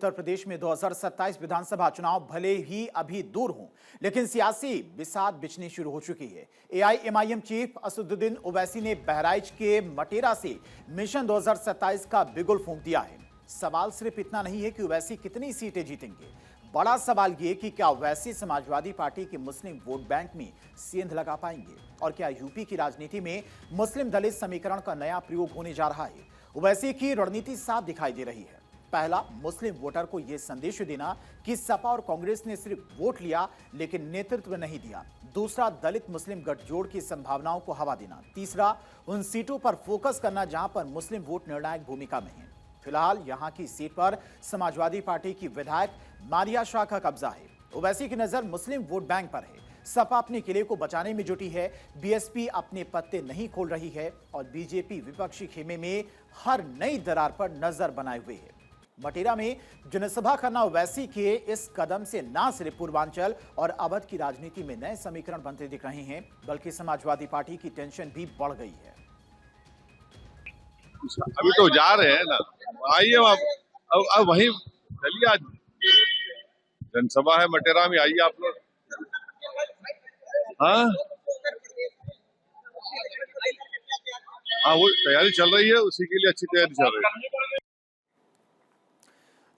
उत्तर प्रदेश में 2027 विधानसभा चुनाव भले ही अभी दूर हों, लेकिन सियासी बिसात बिछनी शुरू हो चुकी है। एआईएमआईएम चीफ असदुद्दीन ओवैसी ने बहराइच के मटेरा से मिशन 2027 का बिगुल फूंक दिया है। सवाल सिर्फ इतना नहीं है कि ओवैसी कितनी सीटें जीतेंगे, बड़ा सवाल यह कि क्या ओवैसी समाजवादी पार्टी के मुस्लिम वोट बैंक में सेंध लगा पाएंगे और क्या यूपी की राजनीति में मुस्लिम दलित समीकरण का नया प्रयोग होने जा रहा है। ओवैसी की रणनीति साफ दिखाई दे रही है। पहला, मुस्लिम वोटर को यह संदेश देना कि सपा और कांग्रेस ने सिर्फ वोट लिया लेकिन नेतृत्व नहीं दिया। दूसरा, दलित मुस्लिम गठजोड़ की संभावनाओं को हवा देना। तीसरा, उन सीटों पर फोकस करना जहां पर मुस्लिम वोट निर्णायक भूमिका में है। फिलहाल यहां की सीट पर समाजवादी पार्टी की विधायक मारिया शाह का कब्जा है। ओवैसी की नजर मुस्लिम वोट बैंक पर है। सपा अपने किले को बचाने में जुटी है, बीएसपी अपने पत्ते नहीं खोल रही है और बीजेपी विपक्षी खेमे में हर नई दरार पर नजर बनाए हुए है। मटेरा में जनसभा करना ओवैसी के इस कदम से न सिर्फ पूर्वांचल और अवध की राजनीति में नए समीकरण बनते दिख रहे हैं, बल्कि समाजवादी पार्टी की टेंशन भी बढ़ गई है। अभी तो जा रहे हैं ना, आइए अब वहीं चलिए, आज जनसभा है मटेरा में, आइए आप लोग। हाँ हाँ, वो तैयारी चल रही है, उसी के लिए अच्छी तैयारी चल रही है।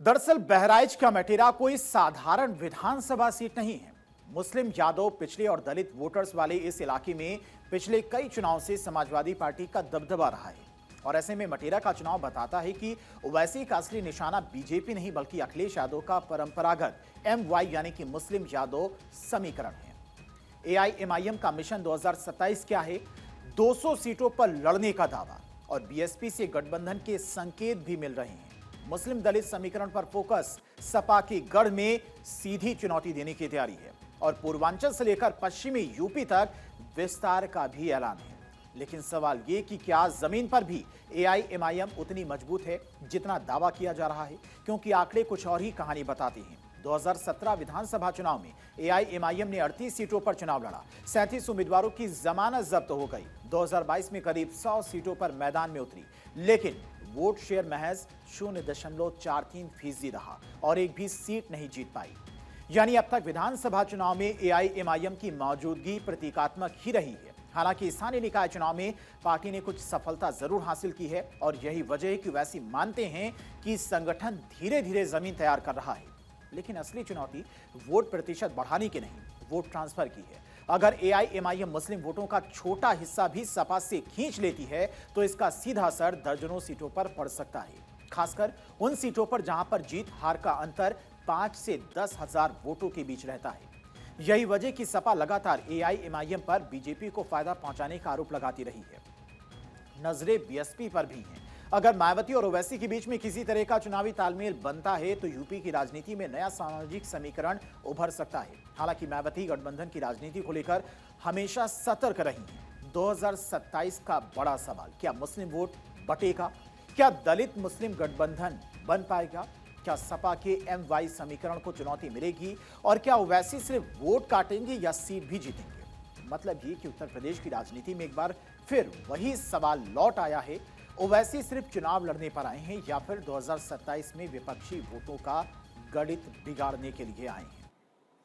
दरअसल बहराइच का मटेरा कोई साधारण विधानसभा सीट नहीं है। मुस्लिम, यादव, पिछड़े और दलित वोटर्स वाले इस इलाके में पिछले कई चुनाव से समाजवादी पार्टी का दबदबा रहा है और ऐसे में मटेरा का चुनाव बताता है कि ओवैसी का असली निशाना बीजेपी नहीं बल्कि अखिलेश यादव का परंपरागत एमवाई यानी कि मुस्लिम यादव समीकरण है। एआईएमआईएम का मिशन 2027 क्या है? 200 सीटों पर लड़ने का दावा और बीएसपी से गठबंधन के संकेत भी मिल रहे हैं। मुस्लिम दलित समीकरण पर फोकस, सपा की गढ़ में सीधी चुनौती देने की तैयारी है और पूर्वांचल से लेकर पश्चिमी यूपी तक विस्तार का भी ऐलान है। लेकिन सवाल ये कि क्या जमीन पर भी एआईएमआईएम उतनी मजबूत है जितना दावा किया जा रहा है, क्योंकि आंकड़े कुछ और ही कहानी बताते हैं। 2017 विधानसभा चुनाव में एआईएमआईएम ने 38 सीटों पर चुनाव लड़ा, 37 उम्मीदवारों की जमानत जब्त हो गई। 2022 में करीब 100 सीटों पर मैदान में उतरी, लेकिन वोट शेयर महज 0.43% रहा और एक भी सीट नहीं जीत पाई। यानी अब तक विधानसभा चुनाव में एआईएमआईएम की मौजूदगी प्रतीकात्मक ही रही है। हालांकि स्थानीय निकाय चुनाव में पार्टी ने कुछ सफलता जरूर हासिल की है और यही वजह है कि वैसे मानते हैं कि संगठन धीरे धीरे जमीन तैयार कर रहा है। लेकिन असली चुनौती वोट प्रतिशत बढ़ाने की नहीं, वोट ट्रांसफर की है। अगर एआईएमआईएम मुस्लिम वोटों का छोटा हिस्सा भी सपा से खींच लेती है तो इसका सीधा असर दर्जनों सीटों पर पड़ सकता है, खासकर उन सीटों पर जहां पर जीत हार का अंतर 5 से 10 हजार वोटों के बीच रहता है। यही वजह कि सपा लगातार एआईएमआईएम पर बीजेपी को फायदा पहुंचाने का आरोप लगाती रही है। नजरें बीएसपी पर भी हैं। अगर मायावती और ओवैसी के बीच में किसी तरह का चुनावी तालमेल बनता है तो यूपी की राजनीति में नया सामाजिक समीकरण उभर सकता है। हालांकि मायावती गठबंधन की राजनीति को लेकर हमेशा सतर्क रही है। 2027 का बड़ा सवाल, क्या मुस्लिम वोट बटेगा? क्या दलित मुस्लिम गठबंधन बन पाएगा? क्या सपा के एमवाई समीकरण को चुनौती मिलेगी और क्या ओवैसी सिर्फ वोट काटेंगे या सीट भी जीतेंगे? मतलब ये कि उत्तर प्रदेश की राजनीति में एक बार फिर वही सवाल लौट आया है, ओवैसी सिर्फ चुनाव लड़ने पर आए हैं या फिर 2027 में विपक्षी वोटों का गणित बिगाड़ने के लिए आए हैं।